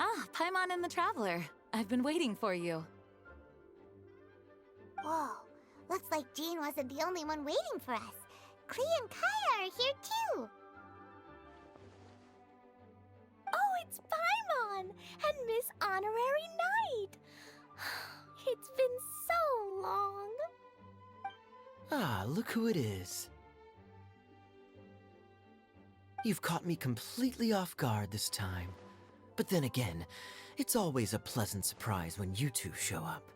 Ah, Paimon and the Traveler. I've been waiting for you. Whoa, looks like Jean wasn't the only one waiting for us. Klee and kaeya are here too. Oh, it's Paimon and Miss Honorary Knight. It's been so long. Ah, look who it is. You've caught me completely off guard this time. But then again, it's always a pleasant surprise when you two show up.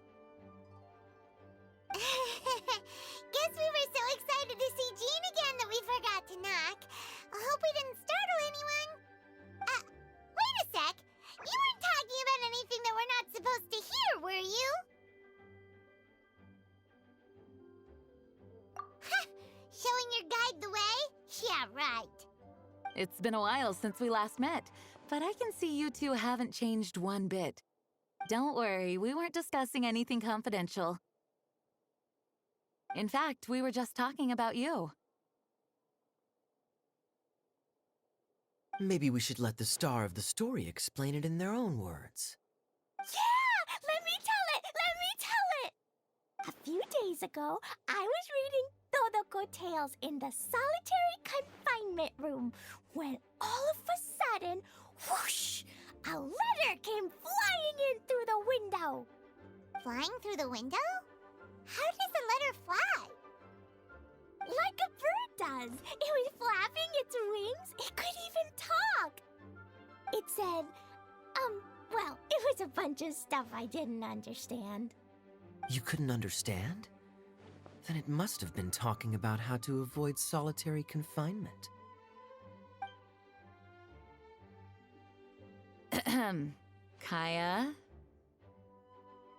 Guess we were so excited to see Jean again that we forgot to knock. I hope we didn't startle anyone. Wait a sec. You weren't talking about anything that we're not supposed to hear, were you? Showing your guide the way? Yeah, right. It's been a while since we last met, but I can see you two haven't changed one bit. Don't worry, we weren't discussing anything confidential. In fact, we were just talking about you. Maybe we should let the star of the story explain it in their own words. Yeah! Let me tell it! A few days ago, I was reading Todoko Tales in the solitary confinement room when all of a sudden, whoosh, a letter came flying in through the window. Flying through the window? How does the letter fly? Like a bird does. It was flapping its wings. It could even talk. It said, well, it was a bunch of stuff I didn't understand. You couldn't understand? Then it must have been talking about how to avoid solitary confinement. Kaeya?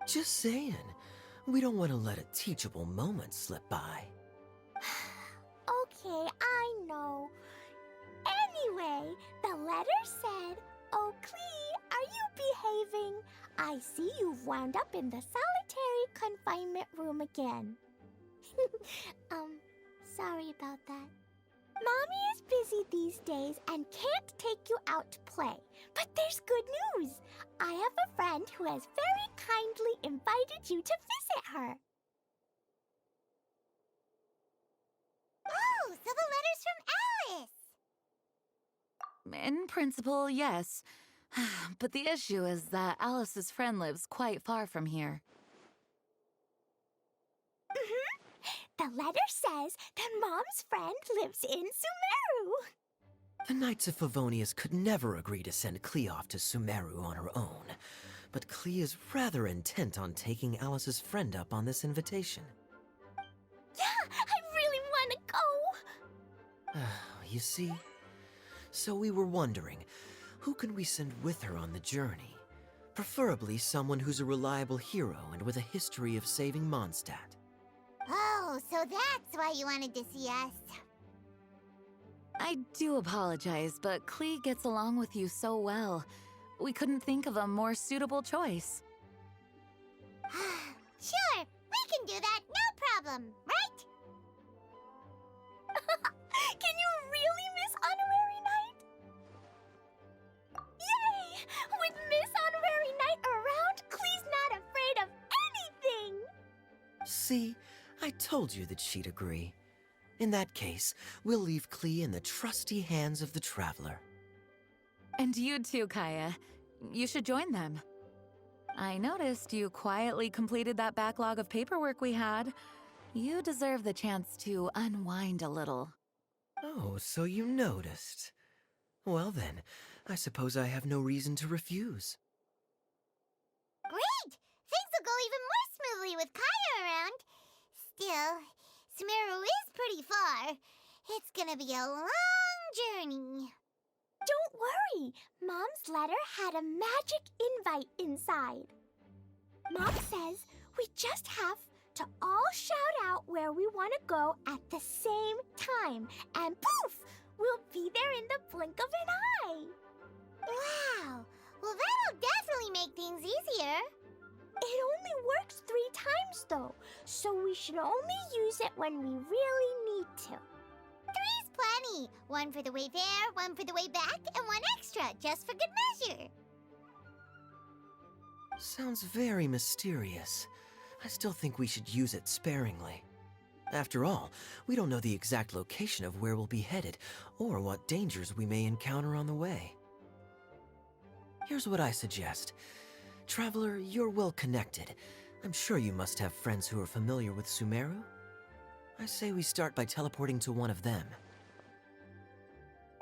Just saying. We don't want to let a teachable moment slip by. Okay, I know. Anyway, the letter said, "Oh, Klee, are you behaving? I see you've wound up in the solitary confinement room again." Sorry about that. Mommy is busy these days and can't take you out to play. But there's good news. I have a friend who has very kindly invited you to visit her. Oh, so the letter's from Alice! In principle, yes. But the issue is that Alice's friend lives quite far from here. The letter says that Mom's friend lives in Sumeru. The Knights of Favonius could never agree to send Klee off to Sumeru on her own, but Klee is rather intent on taking Alice's friend up on this invitation. Yeah, I really want to go. You see? So we were wondering, who can we send with her on the journey? Preferably someone who's a reliable hero and with a history of saving Mondstadt. Oh, so that's why you wanted to see us. I do apologize, but Klee gets along with you so well. We couldn't think of a more suitable choice. Sure, we can do that, no problem, right? Can you really, Miss Honorary Knight? Yay! With Miss Honorary Knight around, Klee's not afraid of anything! See, I told you that she'd agree. In that case, we'll leave Klee in the trusty hands of the Traveler. And you too, Kaeya. You should join them. I noticed you quietly completed that backlog of paperwork we had. You deserve the chance to unwind a little. Oh, so you noticed. Well then, I suppose I have no reason to refuse. Great! Things will go even more smoothly with kaeya around. Still, Sumeru is pretty far. It's gonna be a long journey. Don't worry, Mom's letter had a magic invite inside. Mom says we just have to all shout out where we want to go at the same time, and poof, we'll be there in the blink of an eye. Wow! Well, that'll definitely make things easier. It only works 3 times though, so we should only use it when we really need to. 3's plenty. 1 for the way there, 1 for the way back, and 1 extra, just for good measure. Sounds very mysterious. I still think we should use it sparingly. After all, we don't know the exact location of where we'll be headed, or what dangers we may encounter on the way. Here's what I suggest. Traveler, you're well connected. I'm sure you must have friends who are familiar with Sumeru. I say we start by teleporting to one of them.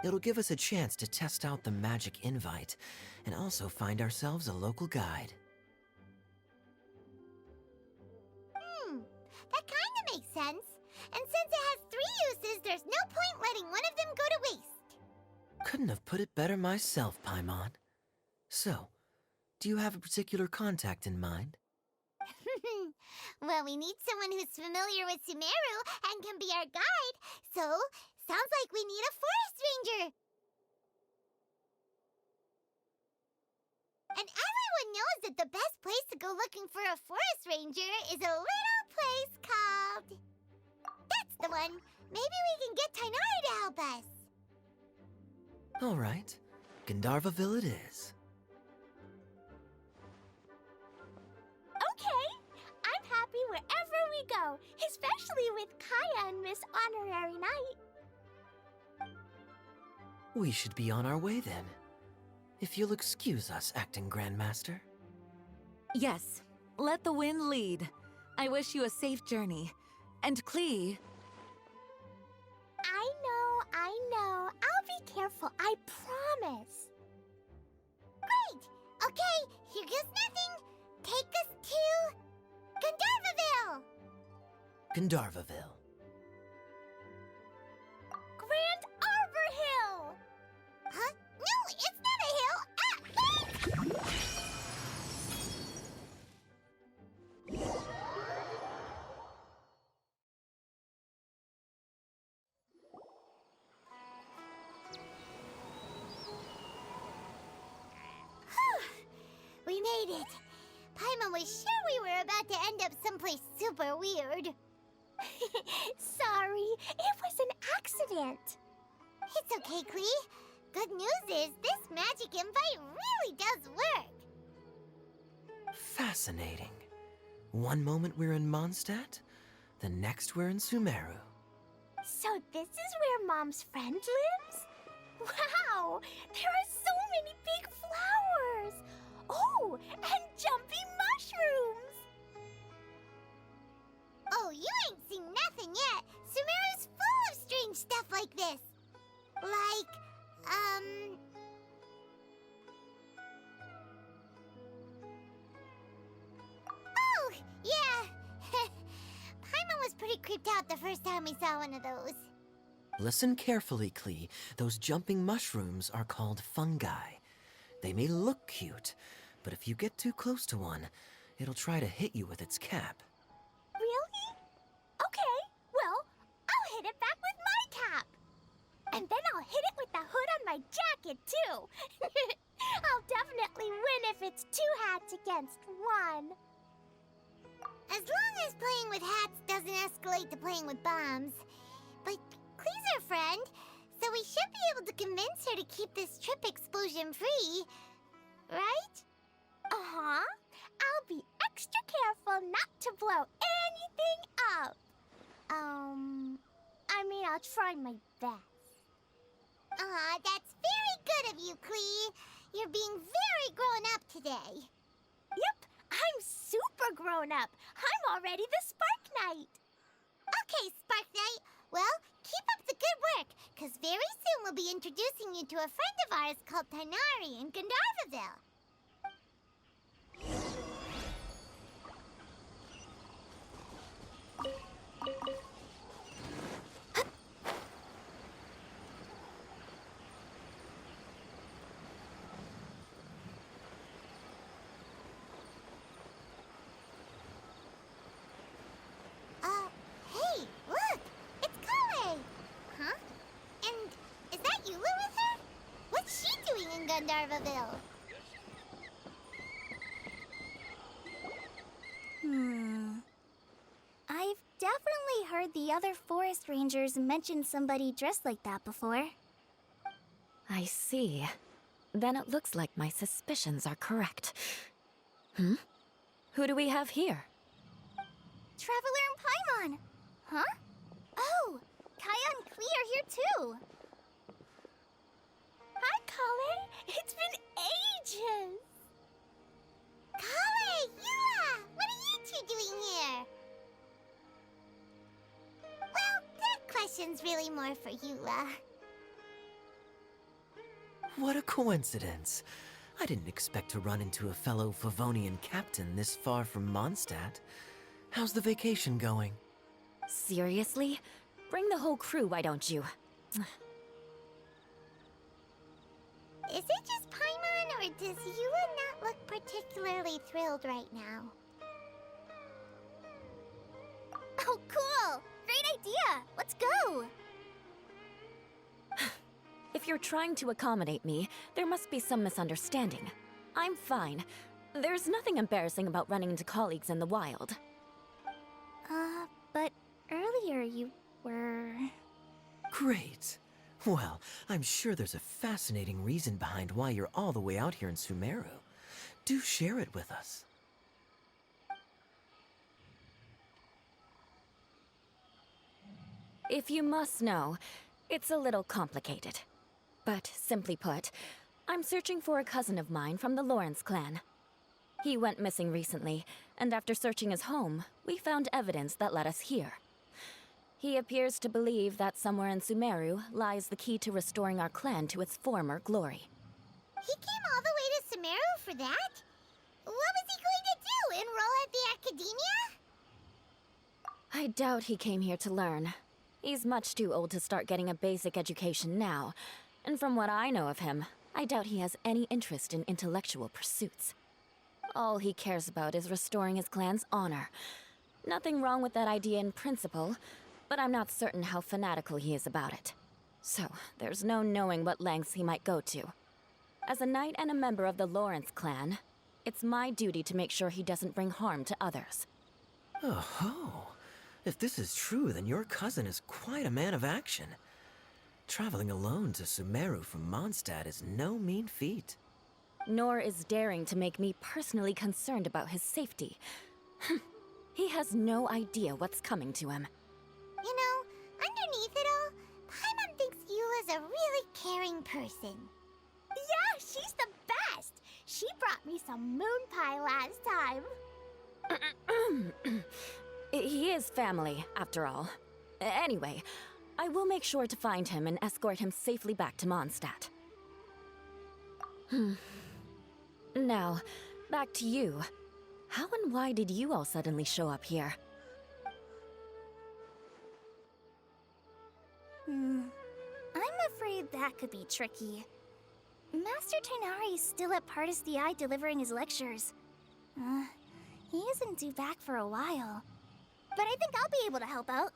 It'll give us a chance to test out the magic invite, and also find ourselves a local guide. That kinda makes sense. And since it has 3 uses, there's no point letting one of them go to waste. Couldn't have put it better myself, Paimon. So, do you have a particular contact in mind? Well, we need someone who's familiar with Sumeru and can be our guide, so sounds like we need a forest ranger. And everyone knows that the best place to go looking for a forest ranger is a little place called... That's the one! Maybe we can get Tighnari to help us. All right, Gandharvaville it is. Okay, I'm happy wherever we go, especially with Kaeya and Miss Honorary Knight. We should be on our way then. If you'll excuse us, Acting Grandmaster. Yes, let the wind lead. I wish you a safe journey. And Klee... I know. I'll be careful, I promise. Great! Okay, here goes nothing. Take us to... Gandharvaville! Gandharvaville. Grand Arbor Hill! Huh? No, it's not a hill! Ah! We made it. Paimon was sure we were about to end up someplace super weird. Sorry, it was an accident. It's okay, Klee. Good news is this magic invite really does work. Fascinating. One moment we're in Mondstadt, the next we're in Sumeru. So this is where Mom's friend lives? Wow, there are so many big flowers. Oh, and jumpy mushrooms. Oh, you ain't seen nothing yet. Sumeru's full of strange stuff like this. Like, Oh, yeah. Paimon was pretty creeped out the first time we saw one of those. Listen carefully, Klee. Those jumping mushrooms are called fungi. They may look cute, but if you get too close to one, it'll try to hit you with its cap. Really? Okay, well, I'll hit it back with my cap. And then I'll hit it with the hood on my jacket, too. I'll definitely win if it's 2 hats against 1. As long as playing with hats doesn't escalate to playing with bombs. But Klee's our friend, so we should be able to convince her to keep this trip explosion-free. Right? Uh-huh. I'll be extra careful not to blow anything up. I mean, I'll try my best. Aw, that's very good of you, Klee. You're being very grown up today. Yep, I'm super grown up. I'm already the Spark Knight. Okay, Spark Knight. Well, keep up the good work, because very soon we'll be introducing you to a friend of ours called Tighnari in Gandharvaville. Hey, look! It's Collei! Huh? And is that Eula with her? What's she doing in Gandharvaville? I've definitely heard the other forest rangers mention somebody dressed like that before. I see. Then it looks like my suspicions are correct. Hmm? Who do we have here? Traveler and Paimon! Huh? Oh, Kaeya and Klee are here too! Hi, Collei! It's been ages! Collei Eula! What are you two doing here? Well, that question's really more for Eula. What a coincidence. I didn't expect to run into a fellow Favonian captain this far from Mondstadt. How's the vacation going? Seriously? Bring the whole crew, why don't you? Is it just Paimon, or does Eula not look particularly thrilled right now? Oh, cool! Great idea! Let's go! If you're trying to accommodate me, there must be some misunderstanding. I'm fine. There's nothing embarrassing about running into colleagues in the wild. But earlier you were... Great. Well, I'm sure there's a fascinating reason behind why you're all the way out here in Sumeru. Do share it with us. If you must know, it's a little complicated. But simply put, I'm searching for a cousin of mine from the Lawrence clan. He went missing recently, and after searching his home, we found evidence that led us here. He appears to believe that somewhere in Sumeru lies the key to restoring our clan to its former glory. He came all the way to Sumeru for that? What was he going to do, enroll at the academia? I doubt he came here to learn. He's much too old to start getting a basic education now, and from what I know of him, I doubt he has any interest in intellectual pursuits. All he cares about is restoring his clan's honor. Nothing wrong with that idea in principle, but I'm not certain how fanatical he is about it. So, there's no knowing what lengths he might go to. As a knight and a member of the Lawrence clan, it's my duty to make sure he doesn't bring harm to others. Oh-ho. If this is true, then your cousin is quite a man of action. Traveling alone to Sumeru from Mondstadt is no mean feat. Nor is daring to make me personally concerned about his safety. He has no idea what's coming to him. You know, underneath it all, Paimon thinks Eula's a really caring person. Yeah, she's the best! She brought me some moon pie last time. He is family, after all. Anyway, I will make sure to find him and escort him safely back to Mondstadt. Now, back to you. How and why did you all suddenly show up here? I'm afraid that could be tricky. Master Tighnari is still at Partis the Eye delivering his lectures. He isn't due back for a while. But I think I'll be able to help out.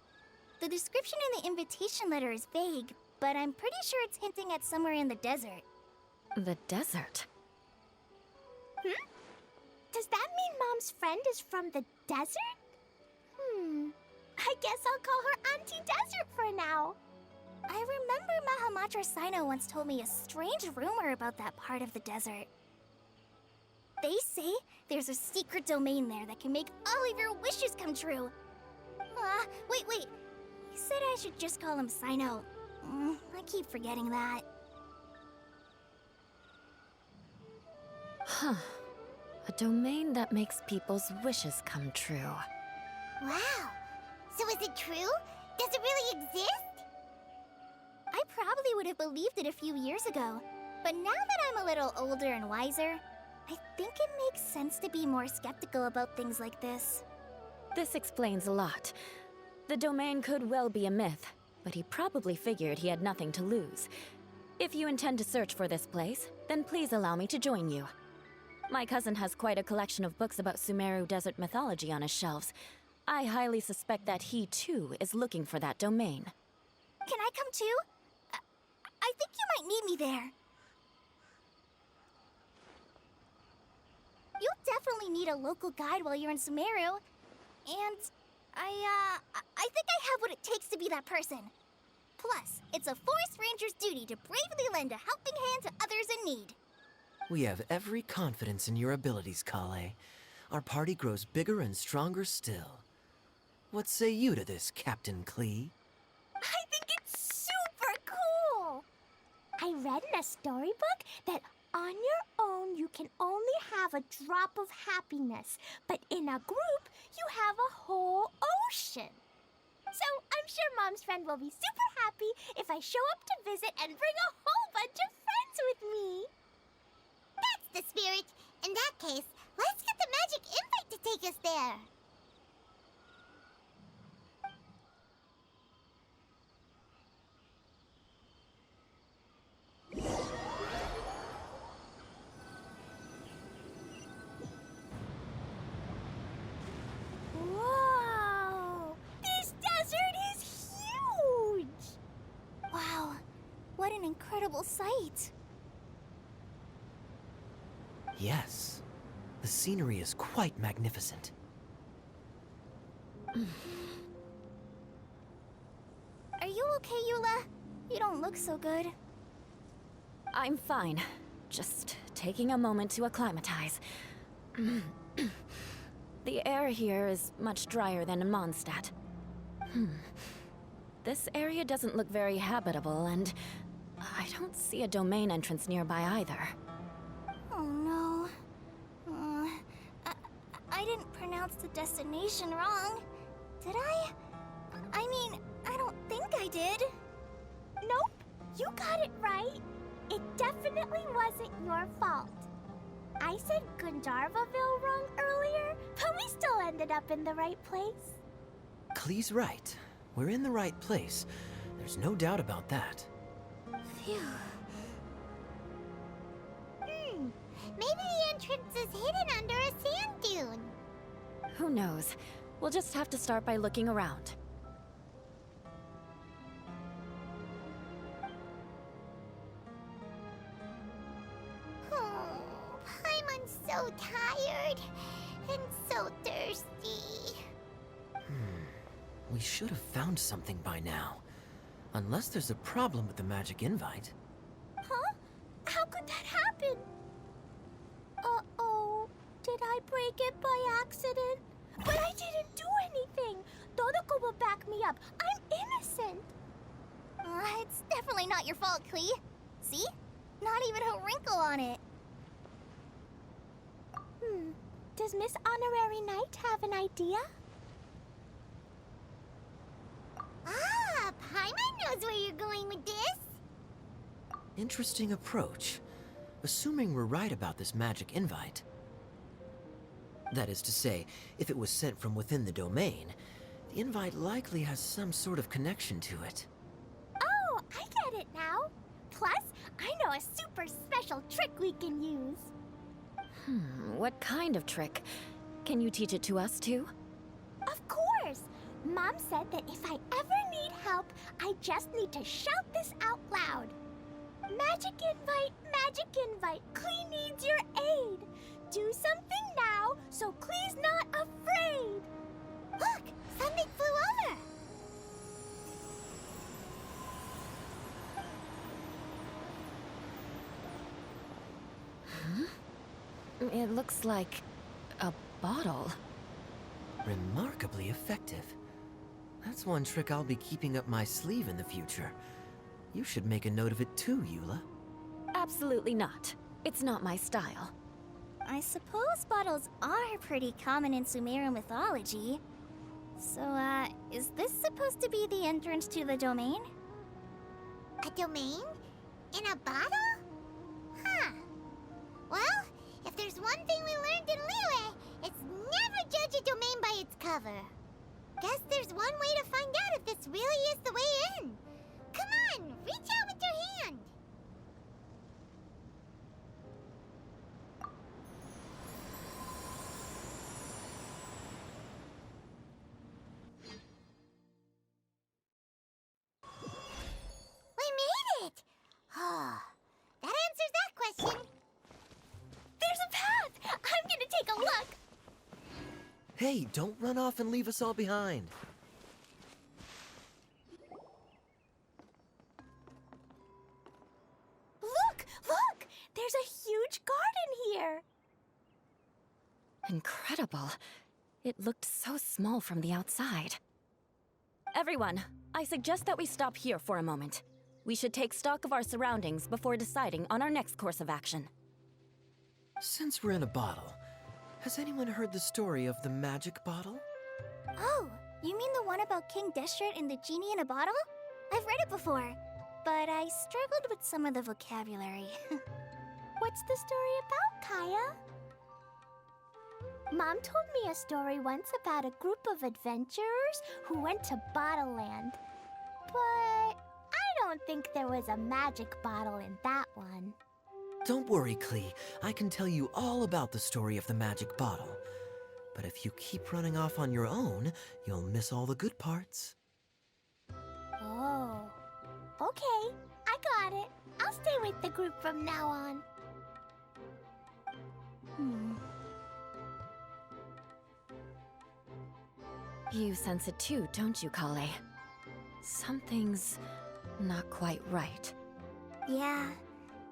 The description in the invitation letter is vague, but I'm pretty sure it's hinting at somewhere in the desert. The desert? Does that mean Mom's friend is from the desert? I guess I'll call her Auntie Desert for now. I remember Mahamatra Sino once told me a strange rumor about that part of the desert. They say there's a secret domain there that can make all of your wishes come true. Wait. He said I should just call him Sino. I keep forgetting that. Huh. A domain that makes people's wishes come true. Wow. So is it true? Does it really exist? I probably would have believed it a few years ago. But now that I'm a little older and wiser, I think it makes sense to be more skeptical about things like this. This explains a lot. The domain could well be a myth, but he probably figured he had nothing to lose. If you intend to search for this place, then please allow me to join you. My cousin has quite a collection of books about Sumeru desert mythology on his shelves. I highly suspect that he, too, is looking for that domain. Can I come too? I think you might need me there. You'll definitely need a local guide while you're in Sumeru. And I think I have what it takes to be that person. Plus, it's a forest ranger's duty to bravely lend a helping hand to others in need. We have every confidence in your abilities, Collei. our party grows bigger and stronger still. What say you to this, Captain Klee? I think it's super cool! I read in a storybook that on your own you can only have a drop of happiness, but in a group you have a whole ocean. So I'm sure Mom's friend will be super happy if I show up to visit and bring a whole bunch of friends with me. That's the spirit. In that case, let's get the magic invite to take us there. Whoa! This desert is huge! Wow, what an incredible sight. Yes, the scenery is quite magnificent. Are you okay, Eula? You don't look so good. I'm fine. Just taking a moment to acclimatize. The air here is much drier than in Mondstadt. This area doesn't look very habitable, and I don't see a domain entrance nearby either. Oh no. I didn't pronounce the destination wrong. Did I? I mean, I don't think I did. Nope, you got it right. It definitely wasn't your fault. I said Gunjarvaville wrong earlier, but we still ended up in the right place. Klee's right. We're in the right place. There's no doubt about that. Phew. Maybe the entrance is hidden under a sand dune. Who knows? We'll just have to start by looking around. Oh, Paimon's so tired and so thirsty. We should have found something by now. Unless there's a problem with the magic invite. Huh? How could that happen? Uh-oh. Did I break it by accident? But I didn't do anything. Todoko will back me up. I'm innocent. It's definitely not your fault, Klee. See? Not even a wrinkle on it. Does Miss Honorary Knight have an idea? Ah, Paimon knows where you're going with this. Interesting approach. Assuming we're right about this magic invite. That is to say, if it was sent from within the domain, the invite likely has some sort of connection to it. Oh, I get it now. Plus, I know a super special trick we can use. What kind of trick? Can you teach it to us too? Of course! Mom said that if I ever need help, I just need to shout this out loud. Magic invite, Klee needs your aid. Do something now so Klee's not afraid. Look, something flew over. It looks like a bottle. Remarkably effective. That's one trick I'll be keeping up my sleeve in the future. You should make a note of it too, Eula. Absolutely not. It's not my style. I suppose bottles are pretty common in Sumeru mythology. So, is this supposed to be the entrance to the domain? A domain? In a bottle? Huh. Well, if there's one thing we learned in Liyue, it's never judge a domain by its cover. Guess there's one way to find out if this really is the way in. Come on, reach out with your hand. We made it! Oh, that answers that question. There's a path! I'm gonna take a look! Hey, don't run off and leave us all behind. Look! Look! There's a huge garden here! Incredible. It looked so small from the outside. Everyone, I suggest that we stop here for a moment. We should take stock of our surroundings before deciding on our next course of action. Since we're in a bottle, has anyone heard the story of the magic bottle? Oh, you mean the one about King Destret and the genie in a bottle? I've read it before, but I struggled with some of the vocabulary. What's the story about, Kaeya? Mom told me a story once about a group of adventurers who went to Bottle Land. But I don't think there was a magic bottle in that one. Don't worry, Klee. I can tell you all about the story of the magic bottle. But if you keep running off on your own, you'll miss all the good parts. Oh, okay. I got it. I'll stay with the group from now on. You sense it too, don't you, Collei? Something's not quite right. Yeah,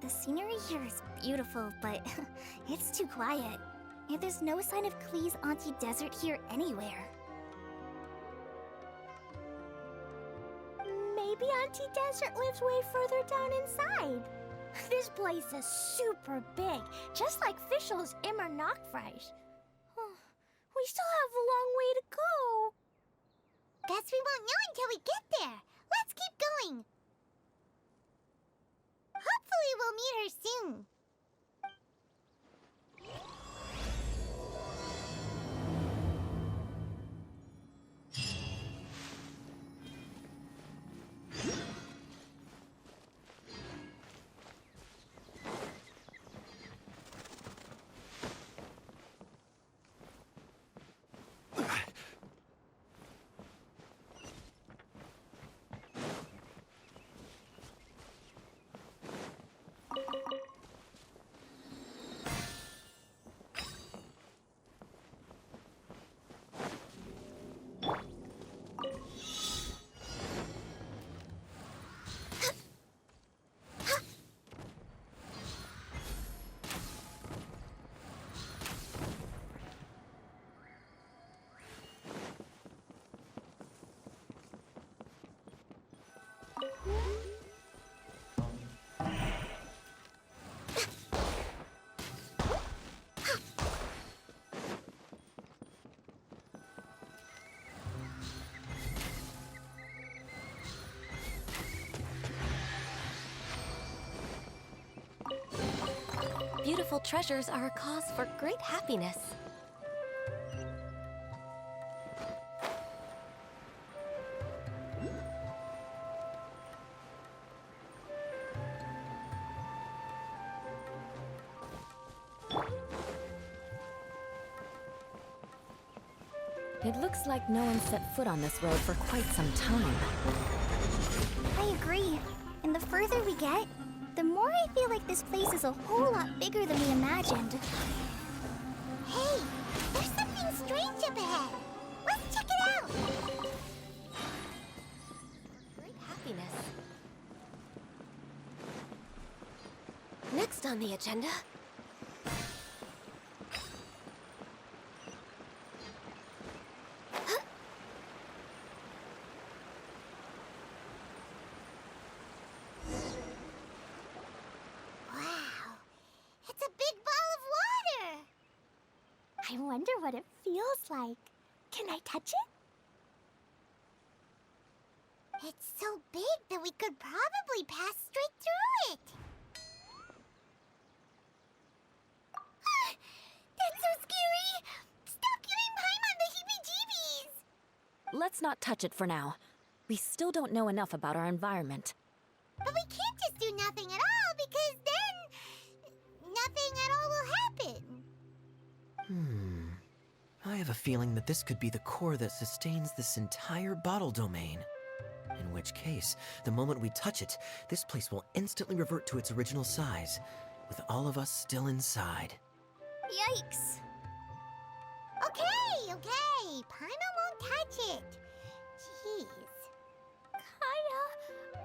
the scenery here is beautiful, but it's too quiet. And there's no sign of Klee's Auntie Desert here anywhere. Maybe Auntie Desert lives way further down inside. This place is super big, just like Fischl's Immer Nachtreich. We still have a long way to go. Guess we won't know until we get there. Let's keep going. Hopefully we'll meet her soon. Beautiful treasures are a cause for great happiness. It looks like no one set foot on this road for quite some time. I agree. And the further we get, the more I feel like this place is a whole lot bigger than we imagined. Hey, there's something strange up ahead. Let's check it out. Great happiness. Next on the agenda. Wow, it's a big ball of water. I wonder what it feels like. Can I touch it? It's so big that we could probably pass straight through it. That's so scary! Stop giving Paimon the heebie-jeebies! Let's not touch it for now. We still don't know enough about our environment. But we can't just do nothing at all, because then nothing at all will happen. I have a feeling that this could be the core that sustains this entire bottle domain. In which case, the moment we touch it, this place will instantly revert to its original size, with all of us still inside. Yikes! Okay. Paimon won't touch it. Jeez. Kaeya,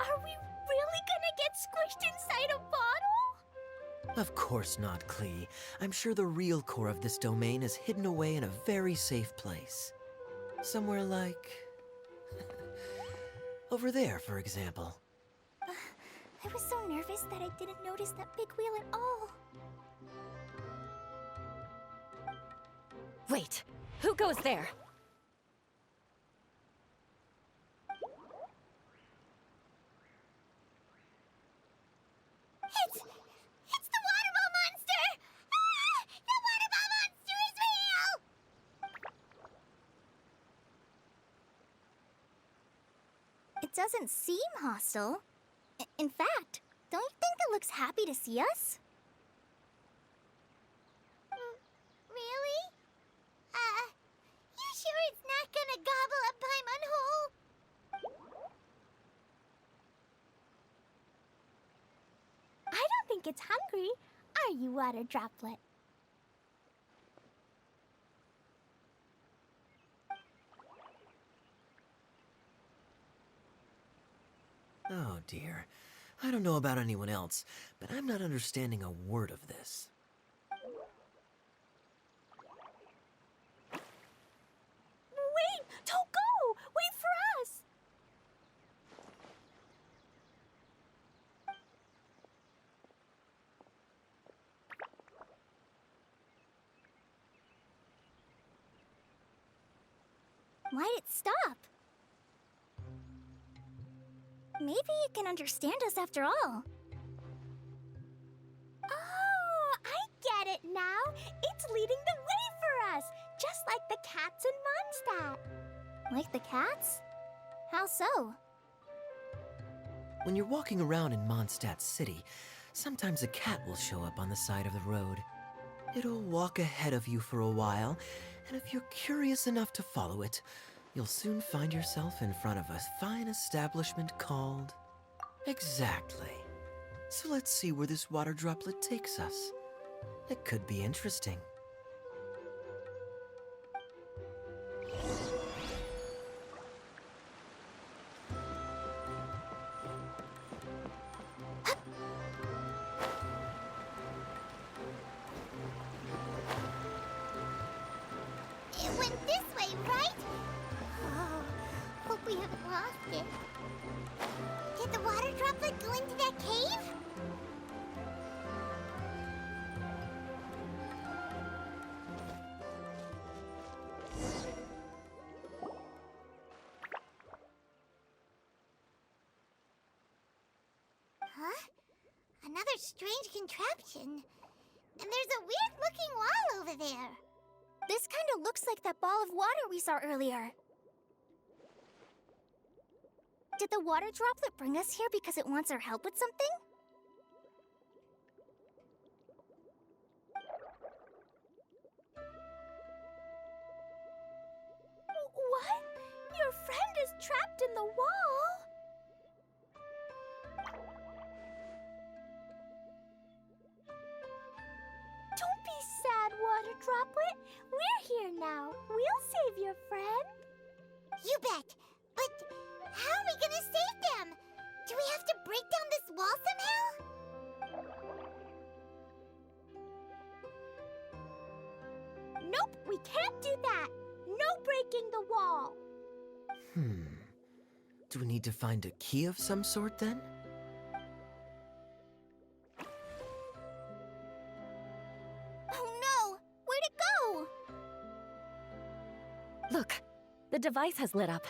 are we really gonna get squished inside a bottle? Of course not, Klee. I'm sure the real core of this domain is hidden away in a very safe place. Somewhere like... over there, for example. I was so nervous that I didn't notice that big wheel at all. Wait, who goes there? It's the water ball monster! Ah! The water ball monster is real! It doesn't seem hostile. In fact, don't you think it looks happy to see us? Really? You sure it's not gonna gobble up Paimon whole? I don't think it's hungry. Are you, Water Droplet? Oh dear. I don't know about anyone else, but I'm not understanding a word of this. Wait! Don't go! Wait for us! Why'd it stop? Maybe it can understand us after all. Oh, I get it now. It's leading the way for us, just like the cats in Mondstadt. Like the cats? How so? When you're walking around in Mondstadt City, sometimes a cat will show up on the side of the road. It'll walk ahead of you for a while, and if you're curious enough to follow it, you'll soon find yourself in front of a fine establishment called... Exactly. So let's see where this water droplet takes us. It could be interesting. It went this way, right? Oh, hope we haven't lost it. Did the water droplet go into that cave? Huh? Another strange contraption. And there's a weird-looking wall over there. This kind of looks like that ball of water we saw earlier. Did the water droplet bring us here because it wants our help with something? What? Your friend is trapped in the wall? Don't be sad, Water Droplet. We're here now. We'll save your friend. You bet. But how are we gonna save them? Do we have to break down this wall somehow? Nope, we can't do that. No breaking the wall. Do we need to find a key of some sort then? Oh no! Where'd it go? Look, the device has lit up.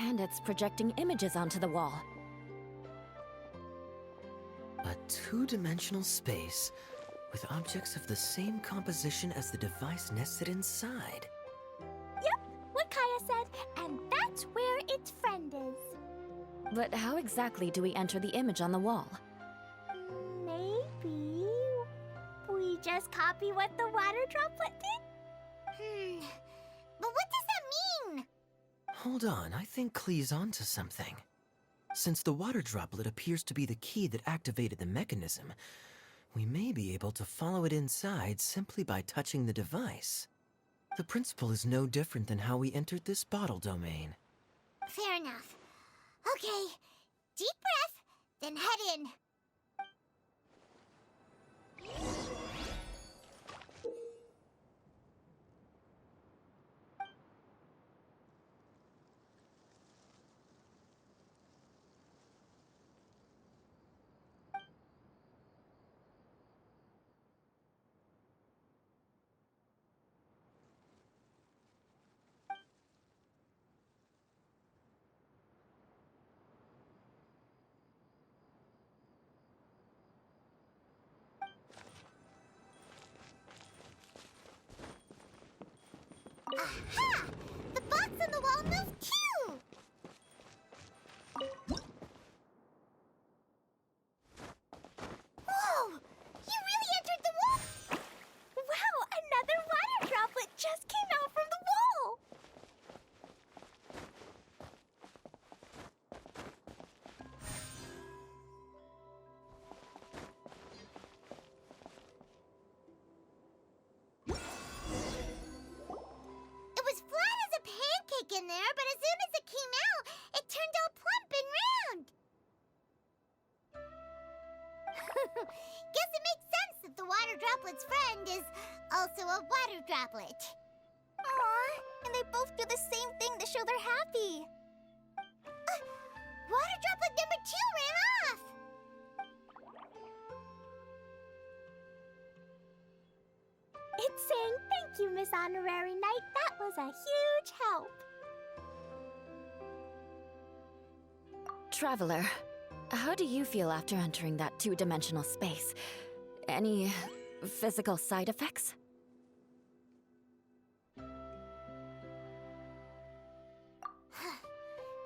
And it's projecting images onto the wall. A two-dimensional space with objects of the same composition as the device nested inside. Yep, what Kaeya said, and that's where its friend is. But how exactly do we enter the image on the wall? Maybe we just copy what the water droplet did? But what does that mean? Hold on, I think Klee's onto something. Since the water droplet appears to be the key that activated the mechanism, we may be able to follow it inside simply by touching the device. The principle is no different than how we entered this bottle domain. Fair enough. Okay, deep breath, then head in. Aha! The box on the wall moved too! Whoa! You really entered the wall! Wow, another water droplet just came out from the wall! It was flat as a pancake in there, but as soon as it came out, it turned all plump and round. Guess it makes sense that the water droplet's friend is also a water droplet. Aw, and they both do the same thing to show they're happy. Water droplet number 2 ran off. It's saying thank you, Miss Honorary Knight. That was a huge help. Traveler, how do you feel after entering that two-dimensional space? Any physical side effects?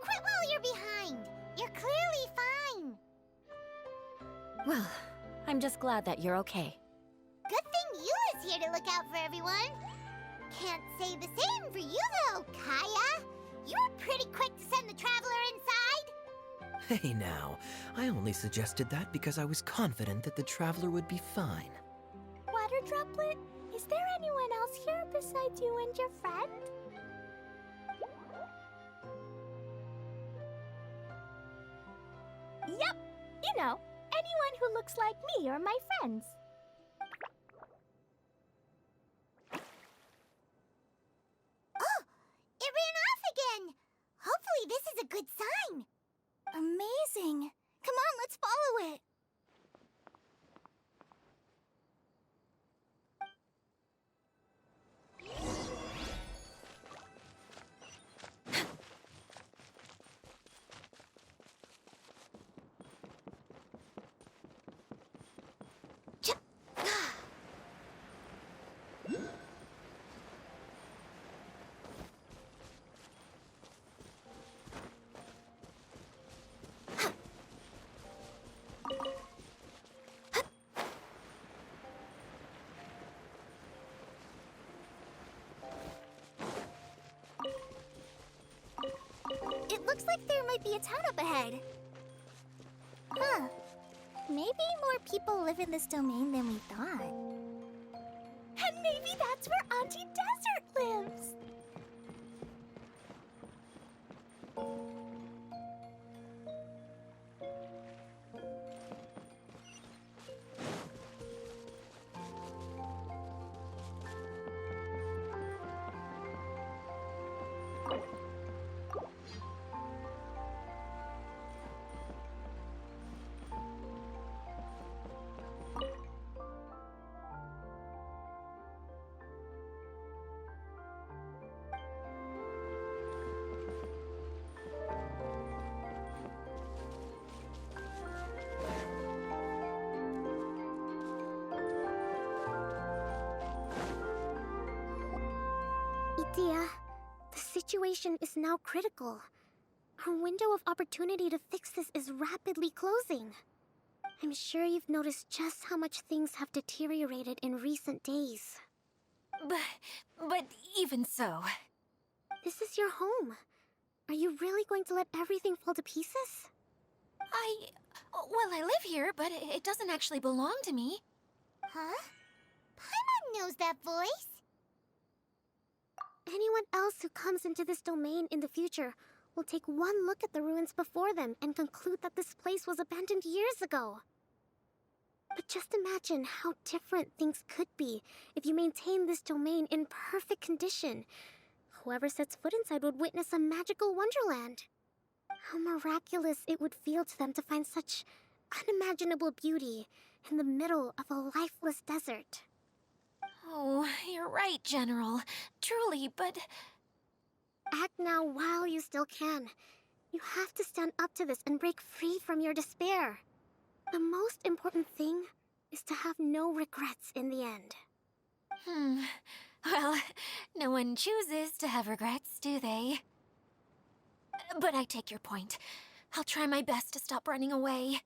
Quit while you're behind. You're clearly fine. Well, I'm just glad that you're okay. Good thing Eula's here to look out for everyone. Can't say the same for you, though, Kaeya. You were pretty quick to send the traveler inside. Hey now, I only suggested that because I was confident that the traveler would be fine. Water droplet, is there anyone else here besides you and your friend? Yep, you know, anyone who looks like me or my friends. Oh, it ran off again. Hopefully this is a good sign. Amazing. Come on, let's follow it. It looks like there might be a town up ahead. Huh. Maybe more people live in this domain than we thought. And maybe that's where Auntie Desert lives. Idea, the situation is now critical. Our window of opportunity to fix this is rapidly closing. I'm sure you've noticed just how much things have deteriorated in recent days. But even so... This is your home. Are you really going to let everything fall to pieces? Well, I live here, but it doesn't actually belong to me. Huh? Paimon knows that voice. Anyone else who comes into this domain in the future will take one look at the ruins before them and conclude that this place was abandoned years ago. But just imagine how different things could be if you maintain this domain in perfect condition. Whoever sets foot inside would witness a magical wonderland. How miraculous it would feel to them to find such unimaginable beauty in the middle of a lifeless desert. Oh, you're right, General. Truly, but... Act now while you still can. You have to stand up to this and break free from your despair. The most important thing is to have no regrets in the end. Well, no one chooses to have regrets, do they? But I take your point. I'll try my best to stop running away.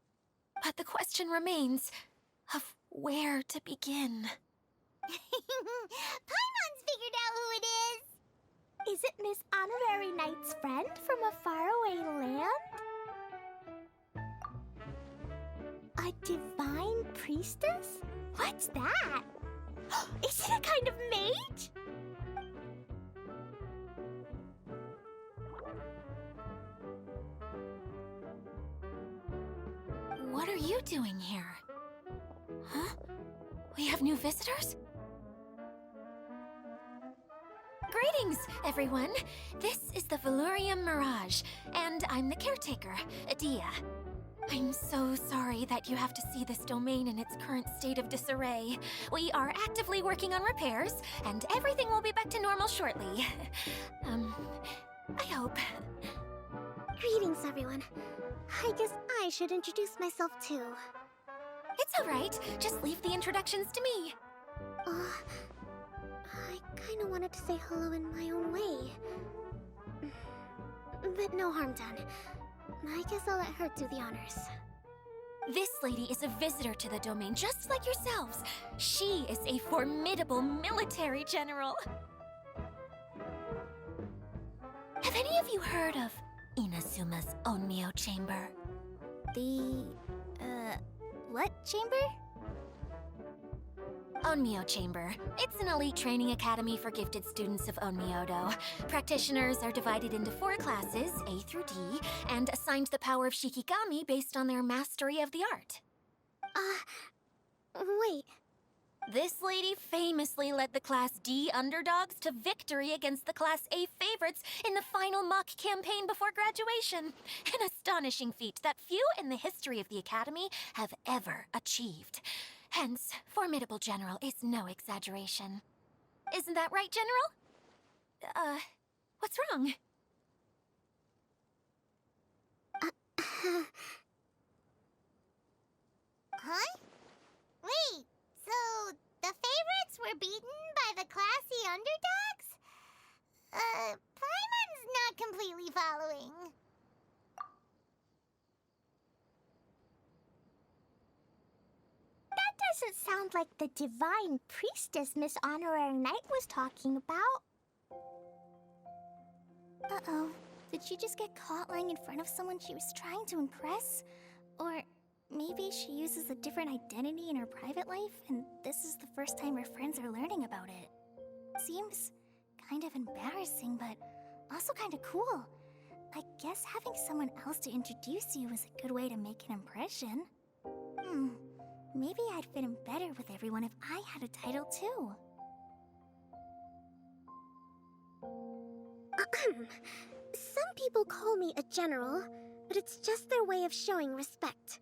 But the question remains of where to begin. Paimon's figured out who it is! Is it Miss Honorary Knight's friend from a faraway land? A divine priestess? What's that? Is it a kind of mage? What are you doing here? Huh? We have new visitors? Greetings, everyone! This is the Valurium Mirage, and I'm the caretaker, Adia. I'm so sorry that you have to see this domain in its current state of disarray. We are actively working on repairs, and everything will be back to normal shortly. I hope. Greetings, everyone. I guess I should introduce myself too. It's alright, just leave the introductions to me. I kinda wanted to say hello in my own way. But no harm done. I guess I'll let her do the honors. This lady is a visitor to the domain, just like yourselves. She is a formidable military general. Have any of you heard of Inazuma's Onmyo Chamber? What chamber? Onmyo Chamber. It's an elite training academy for gifted students of Onmyodo. Practitioners are divided into 4 classes, A through D, and assigned the power of Shikigami based on their mastery of the art. Wait. This lady famously led the Class D underdogs to victory against the Class A favorites in the final mock campaign before graduation. An astonishing feat that few in the history of the Academy have ever achieved. Hence, formidable general is no exaggeration. Isn't that right, General? What's wrong? Huh? Wait, so the favorites were beaten by the classy underdogs? Paimon's not completely following. That doesn't sound like the divine priestess Miss Honorary Knight was talking about. Uh-oh. Did she just get caught lying in front of someone she was trying to impress? Or maybe she uses a different identity in her private life, and this is the first time her friends are learning about it. Seems kind of embarrassing, but also kind of cool. I guess having someone else to introduce you is a good way to make an impression. Maybe I'd fit in better with everyone if I had a title too. Some people call me a general, but it's just their way of showing respect.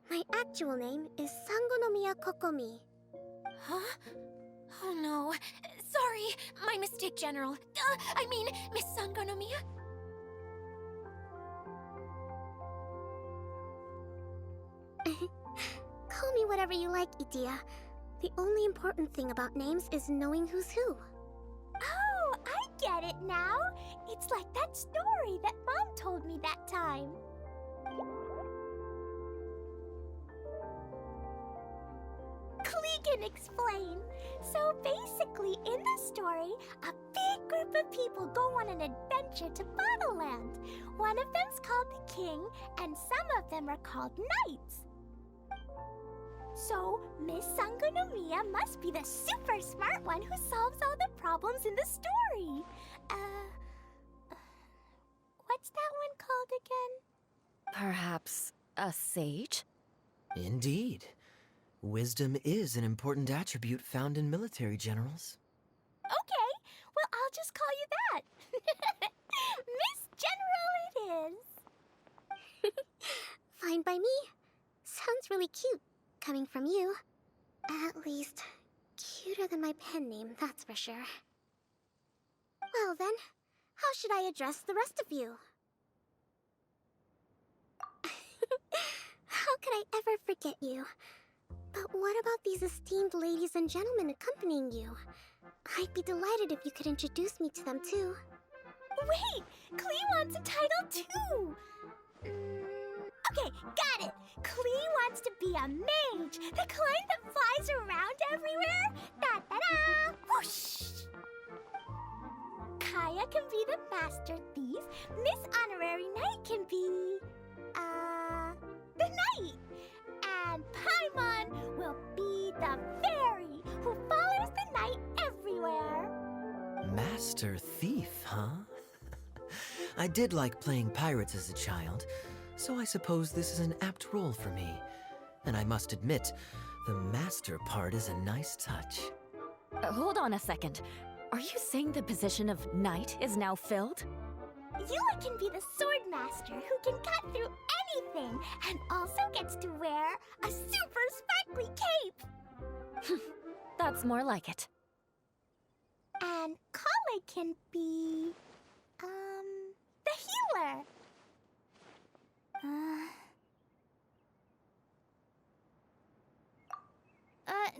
My actual name is Sangonomiya Kokomi. Huh? Oh no. Sorry, my mistake, General. I mean, Miss Sangonomiya. Call me whatever you like, Idia. The only important thing about names is knowing who's who. Oh, I get it now. It's like that story that Mom told me that time. Klee can explain. So basically, in the story, a big group of people go on an adventure to Bottleland. One of them's called the King, and some of them are called Knights. So, Miss Sangonomiya must be the super smart one who solves all the problems in the story. What's that one called again? Perhaps a sage? Indeed. Wisdom is an important attribute found in military generals. Okay, well, I'll just call you that. Miss General it is. Fine by me. Sounds really cute, coming from you. At least, cuter than my pen name, that's for sure. Well then, how should I address the rest of you? How could I ever forget you? But what about these esteemed ladies and gentlemen accompanying you? I'd be delighted if you could introduce me to them too. Wait, Klee wants a title too. Okay, got it. Klee wants to be a mage, the kind that flies around everywhere. Da da da! Whoosh! Kaeya can be the master thief. Miss Honorary Knight can be, the knight. And Paimon will be the fairy who follows the knight everywhere. Master Thief, huh? I did like playing pirates as a child, so I suppose this is an apt role for me. And I must admit, the master part is a nice touch. Hold on a second. Are you saying the position of knight is now filled? Eula can be the sword master who can cut through anything and also gets to wear a super sparkly cape. That's more like it. And Collei can be, the healer.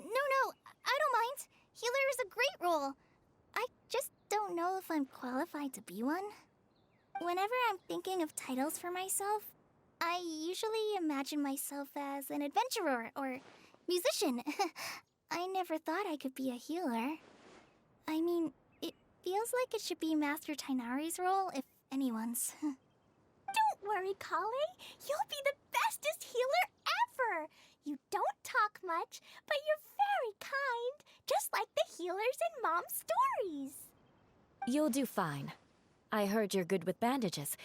No, I don't mind. Healer is a great role. I just don't know if I'm qualified to be one. Whenever I'm thinking of titles for myself, I usually imagine myself as an adventurer or musician. I never thought I could be a healer. I mean, it feels like it should be Master Tighnari's role, if anyone's. Don't worry, Collei. You'll be the bestest healer ever. You don't talk much, but you're very kind, just like the healers in Mom's stories. You'll do fine. I heard you're good with bandages.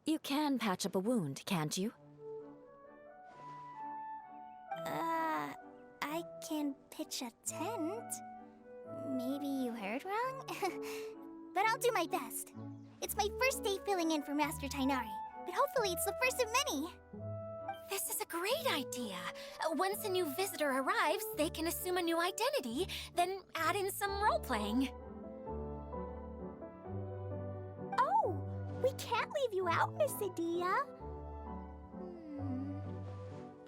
You can patch up a wound, can't you? I can pitch a tent. Maybe you heard wrong? But I'll do my best. It's my first day filling in for Master Tighnari, but hopefully it's the first of many. This is a great idea. Once a new visitor arrives, they can assume a new identity, then add in some role-playing. Oh, we can't leave you out, Miss Adia.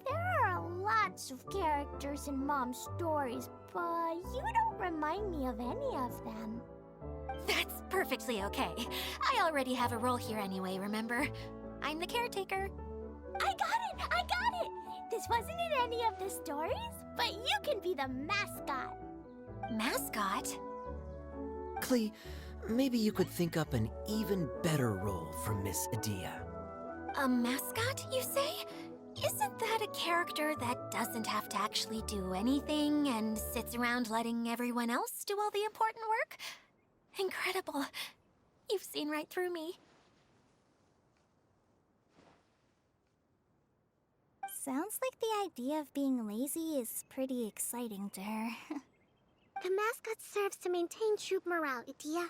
There are lots of characters in Mom's stories, but you don't remind me of any of them. That's perfectly okay. I already have a role here anyway, remember? I'm the caretaker. I got it! This wasn't in any of the stories, but you can be the mascot. Mascot? Klee, maybe you could think up an even better role for Miss Adia. A mascot, you say? Isn't that a character that doesn't have to actually do anything and sits around letting everyone else do all the important work? Incredible. You've seen right through me. Sounds like the idea of being lazy is pretty exciting to her. The mascot serves to maintain troop morale, Adia.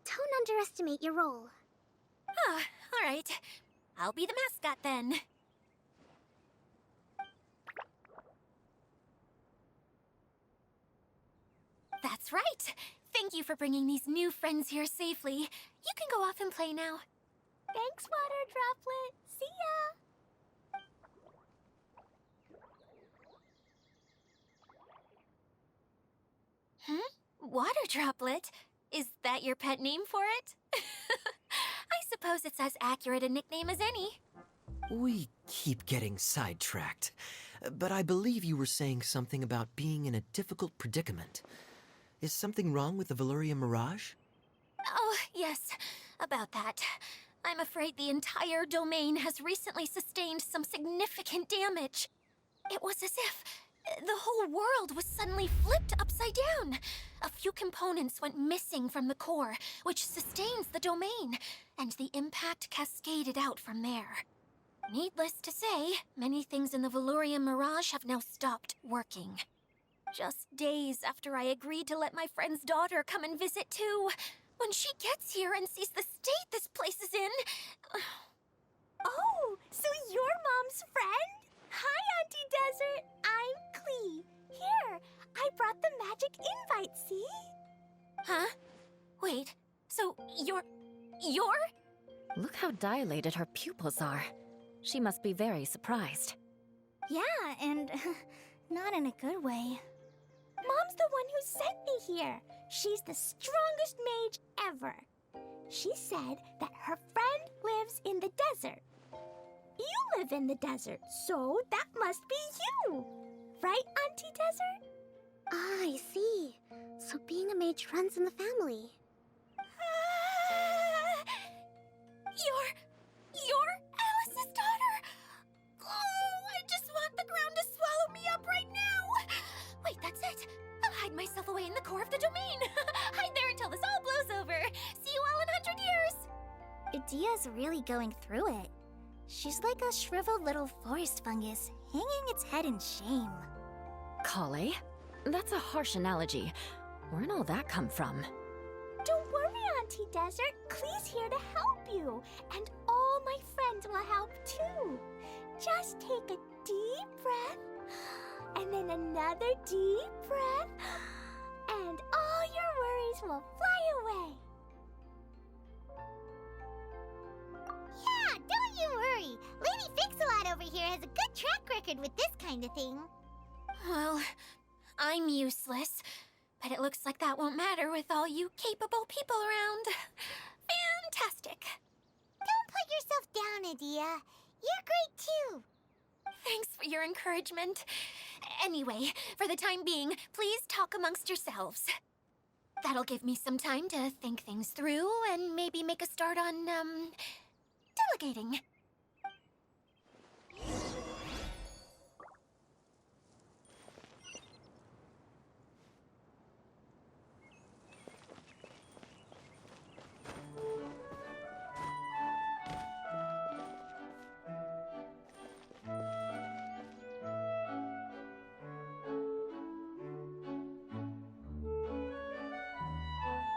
Don't underestimate your role. Ah, all right. I'll be the mascot then. That's right. Thank you for bringing these new friends here safely. You can go off and play now. Thanks, Water Droplet. See ya! Water Droplet? Is that your pet name for it? I suppose it's as accurate a nickname as any. We keep getting sidetracked, but I believe you were saying something about being in a difficult predicament. Is something wrong with the Valyria Mirage? Oh, yes, about that. I'm afraid the entire domain has recently sustained some significant damage. It was as if the whole world was suddenly flipped upside down. A few components went missing from the core, which sustains the domain, and the impact cascaded out from there. Needless to say, many things in the Valorian Mirage have now stopped working. Just days after I agreed to let my friend's daughter come and visit too. When she gets here and sees the state this place is in... Oh, so you're Mom's friend? Hi, Auntie Desert. I'm Klee. Here, I brought the magic invite, see? Huh? Wait, so you're... Look how dilated her pupils are. She must be very surprised. Yeah, and not in a good way. Mom's the one who sent me here. She's the strongest mage ever. She said that her friend lives in the desert. You live in the desert, so that must be you. Right, Auntie Desert? Ah, I see. So being a mage runs in the family. You're Alice's daughter? Oh, I just want the ground to swallow me up right now. Wait, that's it. I'll hide myself away in the core of the domain. Hide there until this all blows over. See you all in 100 years. Idia's really going through it. She's like a shriveled little forest fungus, hanging its head in shame. Collei? That's a harsh analogy. Where'd all that come from? Don't worry, Auntie Desert. Klee's here to help you. And all my friends will help too. Just take a deep breath, and then another deep breath, and all your worries will fly away. Yeah, don't you worry. Lady Fix-a-Lot over here has a good track record with this kind of thing. Well, I'm useless. But it looks like that won't matter with all you capable people around. Fantastic. Don't put yourself down, Idia. You're great too. Thanks for your encouragement. Anyway, for the time being, please talk amongst yourselves. That'll give me some time to think things through and maybe make a start on, delegating.